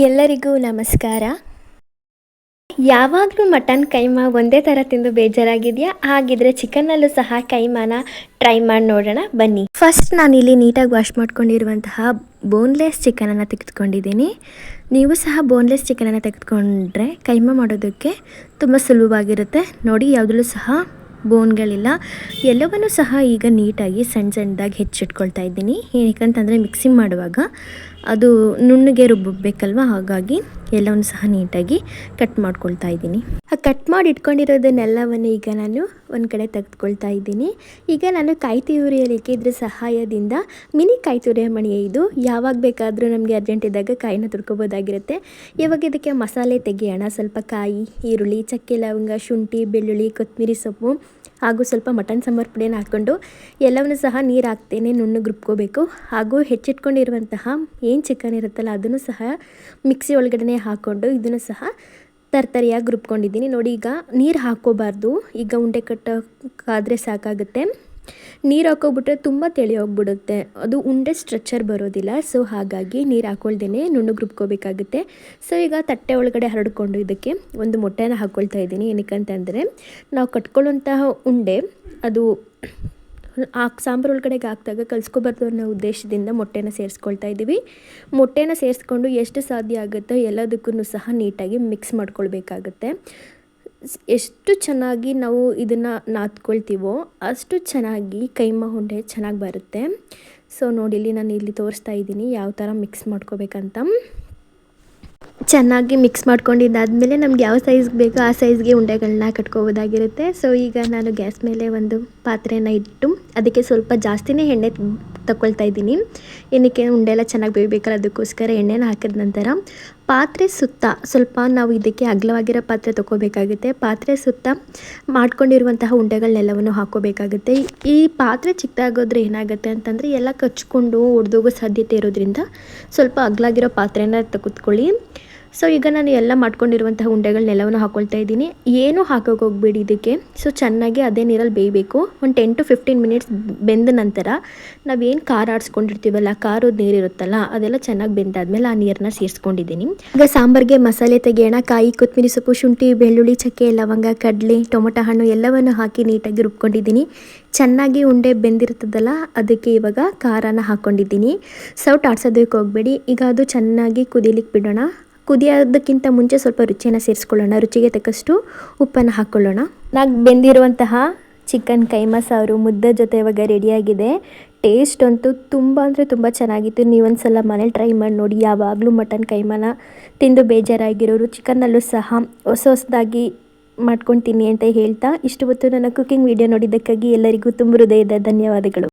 ಎಲ್ಲರಿಗೂ ನಮಸ್ಕಾರ. ಯಾವಾಗಲೂ ಮಟನ್ ಕೈಮಾ ಒಂದೇ ಥರ ತಿಂದು ಬೇಜಾರಾಗಿದೆಯಾ? ಹಾಗಿದ್ರೆ ಚಿಕನ್ನಲ್ಲೂ ಸಹ ಕೈಮಾನ ಟ್ರೈ ಮಾಡಿ ನೋಡೋಣ ಬನ್ನಿ. ಫಸ್ಟ್ ನಾನಿಲ್ಲಿ ನೀಟಾಗಿ ವಾಶ್ ಮಾಡ್ಕೊಂಡಿರುವಂತಹ ಬೋನ್ಲೆಸ್ ಚಿಕನನ್ನು ತೆಗೆದುಕೊಂಡಿದ್ದೀನಿ. ನೀವು ಸಹ ಬೋನ್ಲೆಸ್ ಚಿಕನನ್ನು ತೆಗೆದುಕೊಂಡ್ರೆ ಕೈಮಾ ಮಾಡೋದಕ್ಕೆ ತುಂಬ ಸುಲಭವಾಗಿರುತ್ತೆ. ನೋಡಿ, ಯಾವುದರಲ್ಲೂ ಸಹ ಬೋನ್ಗಳಿಲ್ಲ. ಎಲ್ಲವನ್ನೂ ಸಹ ಈಗ ನೀಟಾಗಿ ಸಣ್ಣ ಸಣ್ಣದಾಗಿ ಹೆಚ್ಚಿಟ್ಕೊಳ್ತಾ ಇದ್ದೀನಿ. ಏನಕ್ಕಂತಂದರೆ ಮಿಕ್ಸಿಂಗ್ ಮಾಡುವಾಗ ಅದು ನುಣ್ಣಗೆ ರುಬ್ಬಬೇಕಲ್ವ, ಹಾಗಾಗಿ ಎಲ್ಲವನ್ನು ಸಹ ನೀಟಾಗಿ ಕಟ್ ಮಾಡ್ಕೊಳ್ತಾ ಇದ್ದೀನಿ. ಆ ಕಟ್ ಮಾಡಿ ಇಟ್ಕೊಂಡಿರೋದನ್ನೆಲ್ಲವನ್ನು ಈಗ ನಾನು ಒಂದು ಕಡೆ ತೆಗೆದುಕೊಳ್ತಾ ಇದ್ದೀನಿ. ಈಗ ನಾನು ಕಾಯಿ ತುರಿಯಲಿಕ್ಕೆ ಇದ್ರ ಸಹಾಯದಿಂದ ಮಿನಿ ಕಾಯಿ ತುರಿಯ ಮಣಿ ಇದು. ಯಾವಾಗ ಬೇಕಾದರೂ ನಮಗೆ ಅರ್ಜೆಂಟ್ ಇದ್ದಾಗ ಕಾಯಿನ ತುರ್ಕೋಬೋದಾಗಿರುತ್ತೆ. ಇವಾಗ ಇದಕ್ಕೆ ಮಸಾಲೆ ತೆಗೆಯೋಣ. ಸ್ವಲ್ಪ ಕಾಯಿ, ಈರುಳ್ಳಿ, ಚಕ್ಕೆ, ಲವಂಗ, ಶುಂಠಿ, ಬೆಳ್ಳುಳ್ಳಿ, ಕೊತ್ತಂಬರಿ ಸೊಪ್ಪು ಹಾಗೂ ಸ್ವಲ್ಪ ಮಟನ್ ಸಾಂಬಾರು ಪುಡಿಯನ್ನು ಹಾಕ್ಕೊಂಡು ಎಲ್ಲವನ್ನು ಸಹ ನೀರು ಹಾಕ್ತೇನೆ ನುಣ್ಣಗೆ ರುಬ್ಕೋಬೇಕು. ಹಾಗೂ ಹೆಚ್ಚಿಟ್ಕೊಂಡಿರುವಂತಹ ಏನು ಚಿಕನ್ ಇರುತ್ತಲ್ಲ ಅದನ್ನು ಸಹ ಮಿಕ್ಸಿ ಒಳಗಡೆ ಹಾಕ್ಕೊಂಡು ಇದನ್ನು ಸಹ ತರ್ತರಿಯಾಗಿ ರುಬ್ಕೊಂಡಿದ್ದೀನಿ. ನೋಡಿ, ಈಗ ನೀರು ಹಾಕ್ಕೋಬಾರ್ದು. ಈಗ ಉಂಡೆ ಕಟ್ಟೋಕ್ಕಾದರೆ ಸಾಕಾಗುತ್ತೆ. ನೀರು ಹಾಕೋಬಿಟ್ರೆ ತುಂಬ ತೆಳಿ ಹೋಗ್ಬಿಡುತ್ತೆ, ಅದು ಉಂಡೆ ಸ್ಟ್ರೆಚ್ಚರ್ ಬರೋದಿಲ್ಲ. ಸೊ ಹಾಗಾಗಿ ನೀರು ಹಾಕ್ಕೊಳ್ದೇನೆ ನುಣ್ಣಗೆ ರುಬ್ಕೋಬೇಕಾಗುತ್ತೆ. ಸೊ ಈಗ ತಟ್ಟೆ ಒಳಗಡೆ ಹರಡ್ಕೊಂಡು ಇದಕ್ಕೆ ಒಂದು ಮೊಟ್ಟೆನ ಹಾಕ್ಕೊಳ್ತಾ ಇದ್ದೀನಿ. ಏನಕ್ಕಂತಂದರೆ ನಾವು ಕಟ್ಕೊಳ್ಳುವಂತಹ ಉಂಡೆ ಅದು ಸಾಂಬಾರು ಒಳಗಡೆಗೆ ಹಾಕಿದಾಗ ಕಲಿಸ್ಕೋಬಾರ್ದು ಅನ್ನೋ ಉದ್ದೇಶದಿಂದ ಮೊಟ್ಟೆನ ಸೇರಿಸ್ಕೊಳ್ತಾ ಇದ್ದೀವಿ. ಮೊಟ್ಟೆನ ಸೇರಿಸ್ಕೊಂಡು ಎಷ್ಟು ಸಾಧ್ಯ ಆಗುತ್ತೋ ಎಲ್ಲದಕ್ಕೂ ಸಹ ನೀಟಾಗಿ ಮಿಕ್ಸ್ ಮಾಡ್ಕೊಳ್ಬೇಕಾಗುತ್ತೆ. ಎಷ್ಟು ಚೆನ್ನಾಗಿ ನಾವು ಇದನ್ನು ನಾದ್ಕೊಳ್ತೀವೋ ಅಷ್ಟು ಚೆನ್ನಾಗಿ ಕೈಮಾ ಉಂಡೆ ಚೆನ್ನಾಗಿ ಬರುತ್ತೆ. ಸೊ ನೋಡಿ, ನಾನು ಇಲ್ಲಿ ತೋರಿಸ್ತಾ ಇದ್ದೀನಿ ಯಾವ ಥರ ಮಿಕ್ಸ್ ಮಾಡ್ಕೋಬೇಕಂತ. ಚೆನ್ನಾಗಿ ಮಿಕ್ಸ್ ಮಾಡ್ಕೊಂಡಿದ್ದಾದಮೇಲೆ ನಮ್ಗೆ ಯಾವ ಸೈಜ್ಗೆ ಬೇಕೋ ಆ ಸೈಜ್ಗೆ ಉಂಡೆಗಳನ್ನ ಕಟ್ಕೋಬೋದಾಗಿರುತ್ತೆ. ಸೊ ಈಗ ನಾನು ಗ್ಯಾಸ್ ಮೇಲೆ ಒಂದು ಪಾತ್ರೆನ ಇಟ್ಟು ಅದಕ್ಕೆ ಸ್ವಲ್ಪ ಜಾಸ್ತಿನೇ ಎಣ್ಣೆ ತಗೊಳ್ತಾ ಇದ್ದೀನಿ. ಏನಕ್ಕೆ ಉಂಡೆ ಎಲ್ಲ ಚೆನ್ನಾಗಿ ಬೇಯಬೇಕಲ್ಲ, ಅದಕ್ಕೋಸ್ಕರ ಎಣ್ಣೆನ ಹಾಕಿದ ನಂತರ ಪಾತ್ರೆ ಸುತ್ತ ಸ್ವಲ್ಪ ನಾವು ಇದಕ್ಕೆ ಅಗಲವಾಗಿರೋ ಪಾತ್ರೆ ತೊಗೋಬೇಕಾಗುತ್ತೆ. ಪಾತ್ರೆ ಸುತ್ತ ಮಾಡ್ಕೊಂಡಿರುವಂತಹ ಉಂಡೆಗಳನ್ನೆಲ್ಲವನ್ನು ಹಾಕ್ಕೋಬೇಕಾಗುತ್ತೆ. ಈ ಪಾತ್ರೆ ಚಿಕ್ಕದಾಗೋದ್ರೆ ಏನಾಗುತ್ತೆ ಅಂತಂದರೆ ಎಲ್ಲ ಕಚ್ಕೊಂಡು ಒಡೆದೋಗೋ ಸಾಧ್ಯತೆ ಇರೋದ್ರಿಂದ ಸ್ವಲ್ಪ ಅಗಲಾಗಿರೋ ಪಾತ್ರೆನ ತೆಗೆದುಕೊಳ್ಳಿ. ಸೊ ಈಗ ನಾನು ಎಲ್ಲ ಮಾಡ್ಕೊಂಡಿರುವಂತಹ ಉಂಡೆಗಳನ್ನೆಲ್ಲವನ್ನು ಹಾಕ್ಕೊಳ್ತಾ ಇದ್ದೀನಿ. ಏನೂ ಹಾಕೋಕೆ ಹೋಗಬೇಡಿ ಇದಕ್ಕೆ. ಸೊ ಚೆನ್ನಾಗಿ ಅದೇ ನೀರಲ್ಲಿ ಬೇಯಬೇಕು. ಒಂದು 10 to 15 ಮಿನಿಟ್ಸ್ ಬೆಂದ ನಂತರ ನಾವೇನು ಖಾರ ಆಡಿಸ್ಕೊಂಡಿರ್ತೀವಲ್ಲ, ಖಾರದ ನೀರಿರುತ್ತಲ್ಲ ಅದೆಲ್ಲ ಚೆನ್ನಾಗಿ ಬೆಂದಾದ್ಮೇಲೆ ಆ ನೀರನ್ನ ಸೇರಿಸ್ಕೊಂಡಿದ್ದೀನಿ. ಈಗ ಸಾಂಬಾರಿಗೆ ಮಸಾಲೆ ತೆಗೆಯೋಣ. ಕಾಯಿ, ಕೊತ್ತಂಬರಿ ಸೊಪ್ಪು, ಶುಂಠಿ, ಬೆಳ್ಳುಳ್ಳಿ, ಚಕ್ಕೆ, ಲವಂಗ, ಕಡಲೆ, ಟೊಮೊಟೊ ಹಣ್ಣು ಎಲ್ಲವನ್ನು ಹಾಕಿ ನೀಟಾಗಿ ರುಬ್ಕೊಂಡಿದ್ದೀನಿ. ಚೆನ್ನಾಗಿ ಉಂಡೆ ಬೆಂದಿರ್ತದಲ್ಲ ಅದಕ್ಕೆ ಇವಾಗ ಖಾರನ ಹಾಕ್ಕೊಂಡಿದ್ದೀನಿ. ಸೌಟ್ ಆಡ್ಸೋದಕ್ಕೆ ಹೋಗಬೇಡಿ. ಈಗ ಅದು ಚೆನ್ನಾಗಿ ಕುದಿಲಿಕ್ಕೆ ಬಿಡೋಣ. ಕುದಿಯೋದಕ್ಕಿಂತ ಮುಂಚೆ ಸ್ವಲ್ಪ ರುಚಿಯನ್ನು ಸೇರಿಸ್ಕೊಳ್ಳೋಣ. ರುಚಿಗೆ ತಕ್ಕಷ್ಟು ಉಪ್ಪನ್ನು ಹಾಕ್ಕೊಳ್ಳೋಣ. ನಾನು ಬೆಂದಿರುವಂತಹ ಚಿಕನ್ ಕೈಮಾ ಸಾರು ಮುದ್ದೆ ಜೊತೆ ಇವಾಗ ರೆಡಿಯಾಗಿದೆ. ಟೇಸ್ಟ್ ಅಂತೂ ತುಂಬ ಅಂದರೆ ತುಂಬ ಚೆನ್ನಾಗಿತ್ತು. ನೀವೊಂದು ಸಲ ಮನೇಲಿ ಟ್ರೈ ಮಾಡಿ ನೋಡಿ. ಯಾವಾಗಲೂ ಮಟನ್ ಕೈಮಾನ ತಿಂದು ಬೇಜಾರಾಗಿರೋರು ಚಿಕನ್ನಲ್ಲೂ ಸಹ ಹೊಸದಾಗಿ ಮಾಡ್ಕೊಂಡು ತಿನ್ನಿ ಅಂತ ಹೇಳ್ತಾ ಇಷ್ಟು ಹೊತ್ತು ನನ್ನ ಕುಕಿಂಗ್ ವಿಡಿಯೋ ನೋಡಿದ್ದಕ್ಕಾಗಿ ಎಲ್ಲರಿಗೂ ತುಂಬ ಹೃದಯದ ಧನ್ಯವಾದಗಳು.